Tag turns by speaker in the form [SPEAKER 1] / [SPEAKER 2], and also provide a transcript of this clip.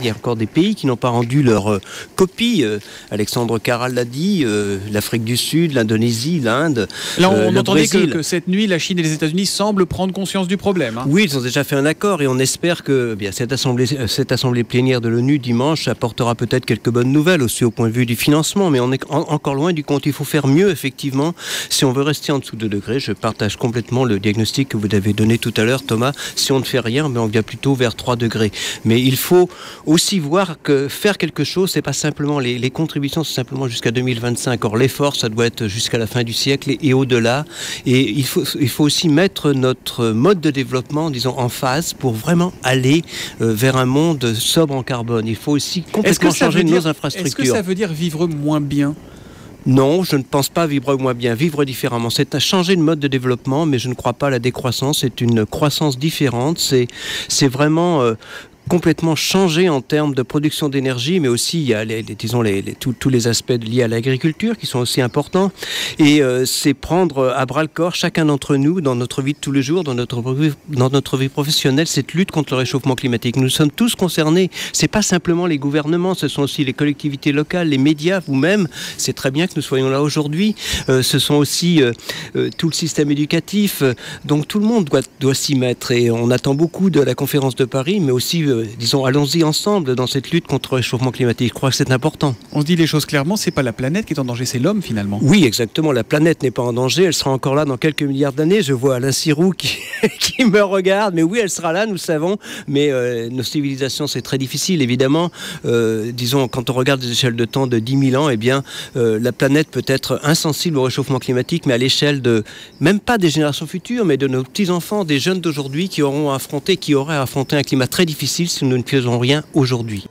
[SPEAKER 1] Il y a encore des pays qui n'ont pas rendu leur copie. Alexandre Caral l'a dit, l'Afrique du Sud, l'Indonésie, l'Inde.
[SPEAKER 2] Là, on entendait
[SPEAKER 1] Brésil.
[SPEAKER 2] que cette nuit, la Chine et les États-Unis semblent prendre conscience du problème.
[SPEAKER 1] Oui, ils ont déjà fait un accord et on espère que cette assemblée plénière de l'ONU dimanche apportera peut-être quelques bonnes nouvelles aussi au point de vue du financement. Mais on est encore loin du compte. Il faut faire mieux, effectivement, si on veut rester en dessous de 2 degrés. Je partage complètement le diagnostic que vous avez donné tout à l'heure, Thomas. Si on ne fait rien, on vient plutôt vers 3 degrés. Mais il faut aussi voir que faire quelque chose, c'est pas simplement les contributions, c'est simplement jusqu'à 2025. Or, l'effort, ça doit être jusqu'à la fin du siècle et au-delà. Et il faut aussi mettre notre mode de développement, disons, en phase pour vraiment aller vers un monde sobre en carbone. Il faut aussi complètement changer nos infrastructures.
[SPEAKER 2] Est-ce que ça veut dire vivre moins bien ?
[SPEAKER 1] Non, je ne pense pas vivre moins bien, vivre différemment. C'est à changer de mode de développement, mais je ne crois pas à la décroissance. C'est une croissance différente. C'est vraiment complètement changé en termes de production d'énergie, mais aussi il y a tous les aspects liés à l'agriculture qui sont aussi importants. Et c'est prendre à bras le corps chacun d'entre nous dans notre vie de tous les jours, dans notre vie professionnelle, cette lutte contre le réchauffement climatique. Nous sommes tous concernés. C'est pas simplement les gouvernements, ce sont aussi les collectivités locales, les médias, vous-même. C'est très bien que nous soyons là aujourd'hui. Ce sont aussi tout le système éducatif. Donc tout le monde doit s'y mettre. Et on attend beaucoup de la conférence de Paris, mais aussi disons, allons-y ensemble dans cette lutte contre le réchauffement climatique. Je crois que c'est important.
[SPEAKER 2] On se dit les choses clairement, c'est pas la planète qui est en danger, c'est l'homme finalement.
[SPEAKER 1] Oui, exactement. La planète n'est pas en danger. Elle sera encore là dans quelques milliards d'années. Je vois Alain Sirou qui me regarde. Mais oui, elle sera là, nous savons. Mais nos civilisations, c'est très difficile, évidemment. Disons, quand on regarde des échelles de temps de 10 000 ans, eh bien, la planète peut être insensible au réchauffement climatique, mais à l'échelle de, même pas des générations futures, mais de nos petits-enfants, des jeunes d'aujourd'hui qui auraient affronté un climat très difficile si nous ne faisons rien aujourd'hui.